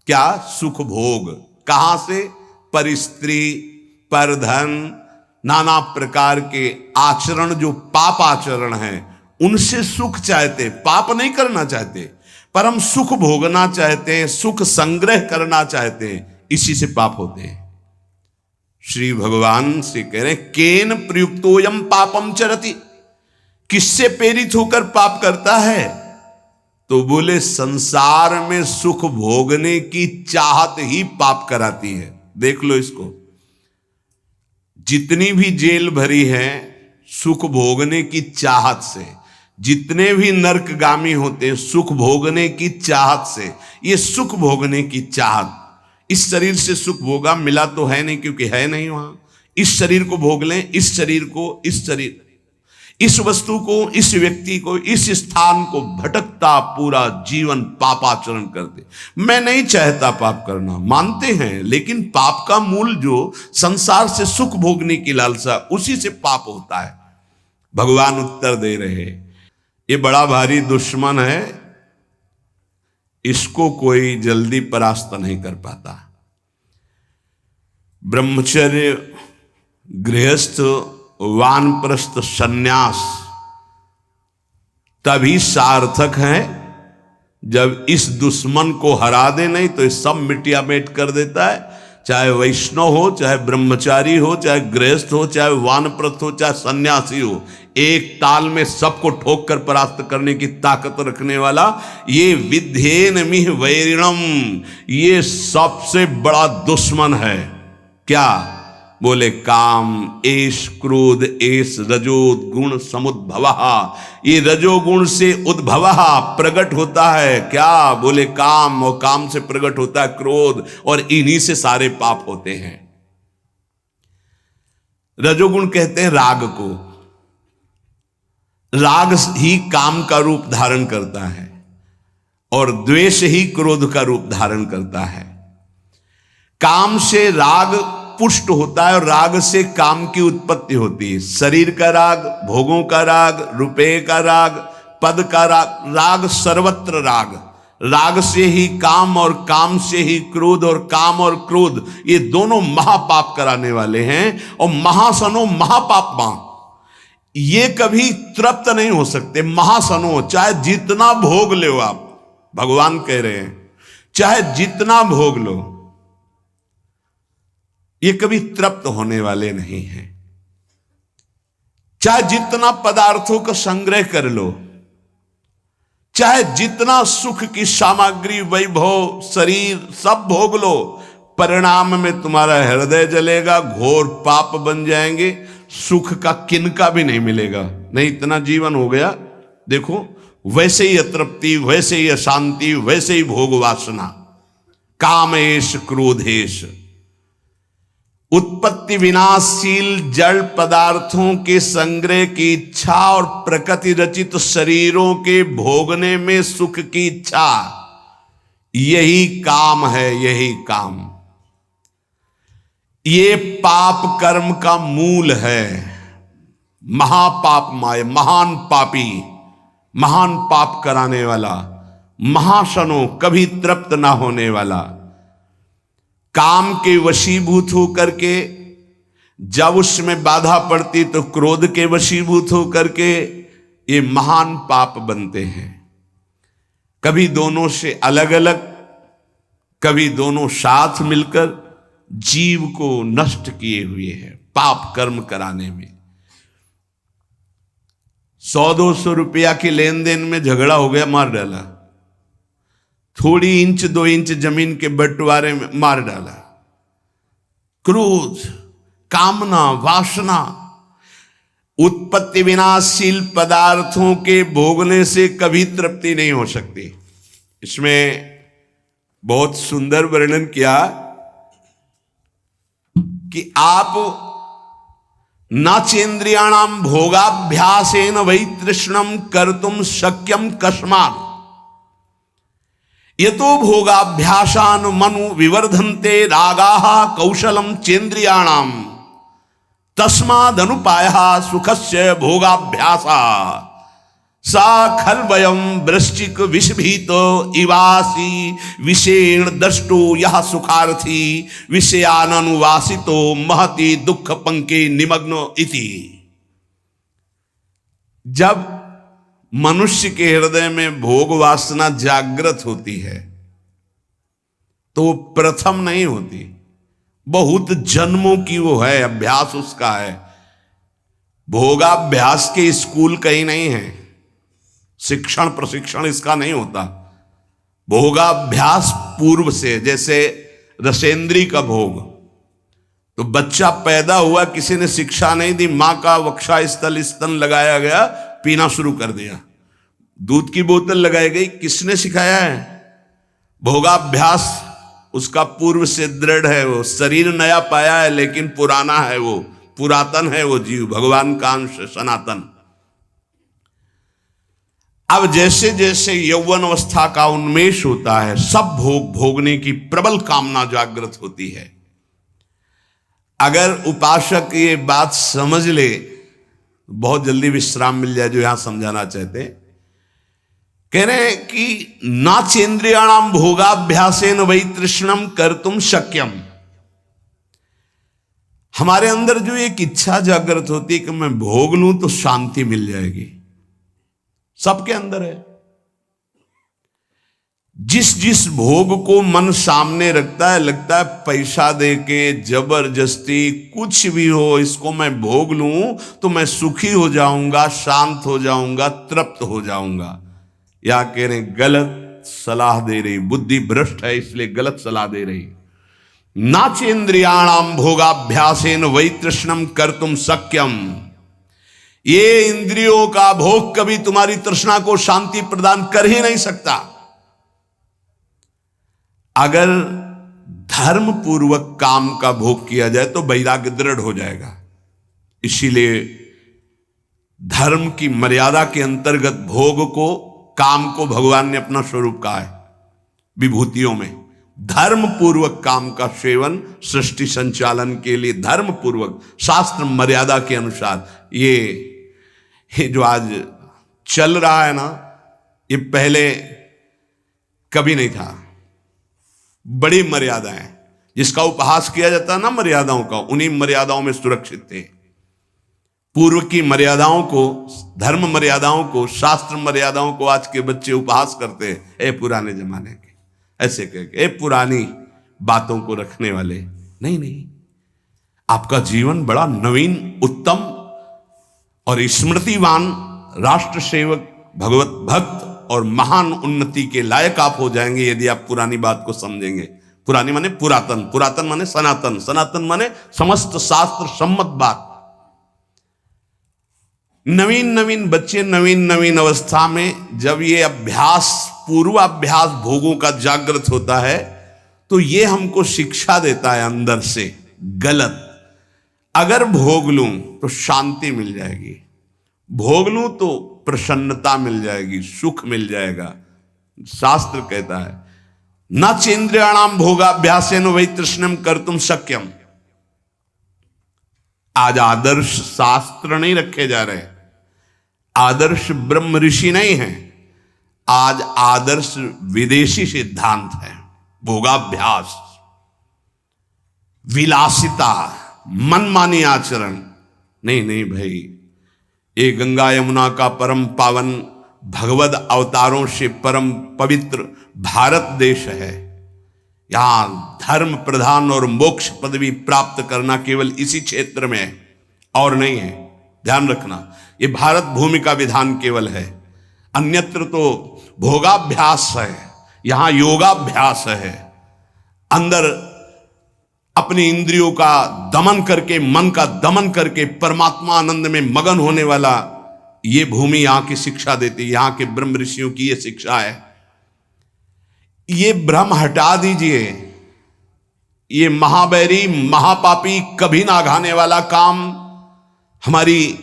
क्या? सुख भोग। कहां से? पर स्त्री, पर धन, नाना प्रकार के आचरण जो पाप आचरण हैं उनसे सुख चाहते, पाप नहीं करना चाहते, पर हम सुख भोगना चाहते हैं, सुख संग्रह करना चाहते हैं, इसी से पाप होते हैं। श्री भगवान से कह रहे हैं, केन प्रयुक्तोयम पापम चरति, किससे प्रेरित होकर पाप करता है? तो बोले संसार में सुख भोगने की चाहत ही पाप कराती है। देख लो इसको, जितनी भी जेल भरी है सुख भोगने की चाहत से, जितने भी नरकगामी होते हैं सुख भोगने की चाहत से। ये सुख भोगने की चाहत, इस शरीर से सुख भोगा मिला तो है नहीं, क्योंकि है नहीं वहां। इस शरीर को भोग लें, इस शरीर को, इस शरीर, इस वस्तु को, इस व्यक्ति को, इस स्थान को भटकता पूरा जीवन पापाचरण करते। मैं नहीं चाहता पाप करना, मानते हैं, लेकिन पाप का मूल जो संसार से सुख भोगने की लालसा, उसी से पाप होता है। भगवान उत्तर दे रहे, ये बड़ा भारी दुश्मन है, इसको कोई जल्दी परास्त नहीं कर पाता। ब्रह्मचर्य, गृहस्थ, वानप्रस्थ, सन्यास तभी सार्थक है जब इस दुश्मन को हरा दे, नहीं तो ये सब मिटिया मेट कर देता है। चाहे वैष्णव हो, चाहे ब्रह्मचारी हो, चाहे गृहस्थ हो, चाहे वानप्रस्थ हो, चाहे सन्यासी हो, एक ताल में सबको ठोक कर परास्त करने की ताकत रखने वाला ये विद्धेन मिह वैरिणम, ये सबसे बड़ा दुश्मन है। क्या? बोले काम, एष क्रोध, एष रजोगुण समुद्भवः, ये रजोगुण से उद्भवः प्रकट होता है। क्या? बोले काम, और काम से प्रकट होता है क्रोध, और इन्हीं से सारे पाप होते हैं। रजोगुण कहते हैं राग को, राग ही काम का रूप धारण करता है, और द्वेष ही क्रोध का रूप धारण करता है। काम से राग पुष्ट होता है, और राग से काम की उत्पत्ति होती है। शरीर का राग, भोगों का राग, रुपये का राग, पद का राग, राग सर्वत्र राग। राग से ही काम, और काम से ही क्रोध, और काम और क्रोध ये दोनों महापाप कराने वाले हैं। और महासनो महापाप मां, ये कभी तृप्त नहीं हो सकते। महासनो, चाहे जितना भोग लो आप, भगवान कह रहे हैं चाहे जितना भोग लो, ये कभी तृप्त होने वाले नहीं हैं। चाहे जितना पदार्थों का संग्रह कर लो, चाहे जितना सुख की सामग्री, वैभव, शरीर सब भोग लो, परिणाम में तुम्हारा हृदय जलेगा, घोर पाप बन जाएंगे, सुख का किनका भी नहीं मिलेगा। नहीं, इतना जीवन हो गया, देखो वैसे ही अतृप्ति, वैसे ही अशांति, वैसे ही भोग वासना। कामेश क्रोधेश, उत्पत्ति विनाशशील जड़ पदार्थों के संग्रह की इच्छा, और प्रकृति रचित शरीरों के भोगने में सुख की इच्छा, यही काम है, यही काम। ये पाप कर्म का मूल है। महापाप माय, महान पापी, महान पाप कराने वाला, महाशनो, कभी तृप्त ना होने वाला, काम के वशीभूत होकर के, जब उसमें बाधा पड़ती तो क्रोध के वशीभूत होकर के ये महान पाप बनते हैं। कभी दोनों से अलग अलग, कभी दोनों साथ मिलकर जीव को नष्ट किए हुए हैं पाप कर्म कराने में। 100-200 रुपया के लेन देन में झगड़ा हो गया, मार डाला। थोड़ी इंच 2 इंच जमीन के बंटवारे में मार डाला। क्रोध, कामना, वासना, उत्पत्ति विनाशशील पदार्थों के भोगने से कभी तृप्ति नहीं हो सकती। इसमें बहुत सुंदर वर्णन किया कि आप नाचेन्द्रियाणाम भोगाभ्यासेन वै तृष्णम कर्तुम शक्यम कस्मात् यतो भोगाभ्यासान मनु विवर्धन्ते रागाः कौशलम चेन्द्रियाणाम तस्मादनुपायः सुखस्य भोगाभ्यासा। सा खल वयम वृश्चिक विषभीतो इवासी विषेण दष्टो यह सुखार्थी विषयानुवासितो महति दुख पंके निमग्नो इति। जब मनुष्य के हृदय में भोग वासना जागृत होती है तो प्रथम नहीं होती, बहुत जन्मों की वो है, अभ्यास उसका है। भोगाभ्यास के स्कूल कहीं नहीं है, शिक्षण प्रशिक्षण इसका नहीं होता। भोगाभ्यास पूर्व से, जैसे रसेंद्री का भोग, तो बच्चा पैदा हुआ, किसी ने शिक्षा नहीं दी, मां का वक्षा स्थल स्तन लगाया गया, पीना शुरू कर दिया, दूध की बोतल लगाई गई, किसने सिखाया है? भोगाभ्यास उसका पूर्व से दृढ़ है। वो शरीर नया पाया है लेकिन पुराना है, वो पुरातन है, वो जीव भगवान का अंश सनातन। अब जैसे जैसे यौवन अवस्था का उन्मेष होता है, सब भोग भोगने की प्रबल कामना जागृत होती है। अगर उपासक ये बात समझ ले, बहुत जल्दी विश्राम मिल जाए, जो यहां समझाना चाहते हैं। कह रहे हैं कि नाचेन्द्रियाणाम भोगाभ्यासेन वै तृष्णम कर्तुम शक्यम। हमारे अंदर जो एक इच्छा जागृत होती है कि मैं भोग लूं तो शांति मिल जाएगी, सबके अंदर है। जिस जिस भोग को मन सामने रखता है, लगता है पैसा देके जबरदस्ती कुछ भी हो, इसको मैं भोग लूं तो मैं सुखी हो जाऊंगा, शांत हो जाऊंगा, तृप्त हो जाऊंगा। या कह रहे गलत सलाह दे रही, बुद्धि भ्रष्ट है इसलिए गलत सलाह दे रही। नाचेन्द्रियाणाम भोगाभ्यासेन वै तृष्णम कर्तुम शक्यम। ये इंद्रियों का भोग कभी तुम्हारी तृष्णा को शांति प्रदान कर ही नहीं सकता। अगर धर्म पूर्वक काम का भोग किया जाए तो वैराग्य दृढ़ हो जाएगा। इसीलिए धर्म की मर्यादा के अंतर्गत भोग को, काम को भगवान ने अपना स्वरूप कहा है विभूतियों में। धर्म पूर्वक काम का सेवन सृष्टि संचालन के लिए धर्म पूर्वक, शास्त्र मर्यादा के अनुसार। ये जो आज चल रहा है ना, ये पहले कभी नहीं था। बड़ी मर्यादाएं, जिसका उपहास किया जाता है ना मर्यादाओं का, उन्हीं मर्यादाओं में सुरक्षित थे। पूर्व की मर्यादाओं को, धर्म मर्यादाओं को, शास्त्र मर्यादाओं को आज के बच्चे उपहास करते हैं। ए पुराने जमाने के, ऐसे कह के, ए पुरानी बातों को रखने वाले। नहीं नहीं, आपका जीवन बड़ा नवीन, उत्तम और स्मृतिवान, राष्ट्र सेवक, भगवत भक्त और महान उन्नति के लायक आप हो जाएंगे यदि आप पुरानी बात को समझेंगे। पुरानी माने पुरातन, पुरातन माने सनातन, सनातन माने समस्त शास्त्र सम्मत बात। नवीन नवीन बच्चे नवीन नवीन अवस्था में जब ये अभ्यास, पूर्वाभ्यास भोगों का जागृत होता है तो ये हमको शिक्षा देता है अंदर से, गलत। अगर भोग लूं तो शांति मिल जाएगी, भोग लूं तो प्रसन्नता मिल जाएगी, सुख मिल जाएगा। शास्त्र कहता है न चेन्द्रियाणाम भोगाभ्यासेन वै तृष्णम कर्तुम शक्यम। आज आदर्श शास्त्र नहीं रखे जा रहे, आदर्श ब्रह्म ऋषि नहीं है, आज आदर्श विदेशी सिद्धांत है। भोगाभ्यास, विलासिता, मनमानी आचरण। नहीं नहीं भाई, ये गंगा यमुना का परम पावन, भगवद अवतारों से परम पवित्र भारत देश है। यहां धर्म प्रधान और मोक्ष पदवी प्राप्त करना केवल इसी क्षेत्र में है और नहीं है, ध्यान रखना। ये भारत भूमि का विधान केवल है, अन्यत्र तो भोगाभ्यास है, यहां योगाभ्यास है। अंदर अपनी इंद्रियों का दमन करके, मन का दमन करके परमात्मा आनंद में मगन होने वाला ये भूमि यहां की शिक्षा देती है। यहां के ब्रह्म ऋषियों की ये शिक्षा है। ये भ्रम हटा दीजिए, ये महाबैरी महापापी कभी ना घाने वाला काम हमारी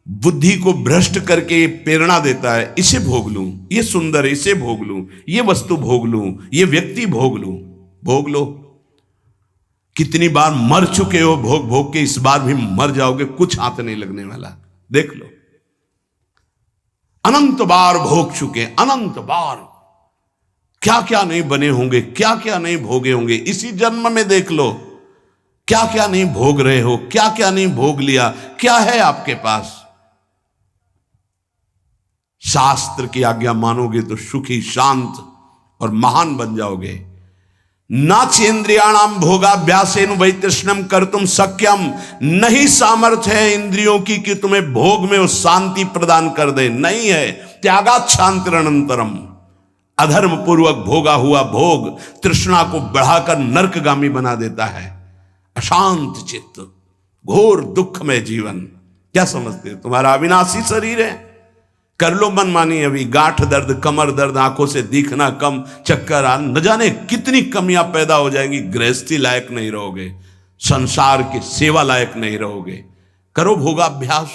बुद्धि को भ्रष्ट करके प्रेरणा देता है। इसे भोग लूं, ये सुंदर, इसे भोग लूं, ये वस्तु भोग लूं, ये व्यक्ति भोग लूं। भोग लो, कितनी बार मर चुके हो भोग भोग के, इस बार भी मर जाओगे, कुछ हाथ नहीं लगने वाला। देख लो, अनंत बार भोग चुके, अनंत बार क्या क्या नहीं बने होंगे, क्या क्या नहीं भोगे होंगे। इसी जन्म में देख लो क्या क्या नहीं भोग रहे हो, क्या क्या नहीं भोग लिया, क्या है आपके पास। शास्त्र की आज्ञा मानोगे तो सुखी, शांत और महान बन जाओगे। ना चेन्द्रियाणाम भोगाभ्यासेन वैतृष्णम कर्तुम सक्यम, नहीं सामर्थ्य है इंद्रियों की कि तुम्हें भोग में वो शांति प्रदान कर दे, नहीं है। त्यागात् शांतिरनंतरम, अधर्म पूर्वक भोगा हुआ भोग तृष्णा को बढ़ाकर नरकगामी बना देता है। अशांत चित्त, घोर दुख में जीवन। क्या समझते हो? तुम्हारा अविनाशी शरीर है, कर लो मनमानी। अभी गांठ दर्द, कमर दर्द, आंखों से दिखना कम, चक्कर आ, न जाने कितनी कमियां पैदा हो जाएंगी। गृहस्थी लायक नहीं रहोगे, संसार की सेवा लायक नहीं रहोगे। करो भोगाभ्यास।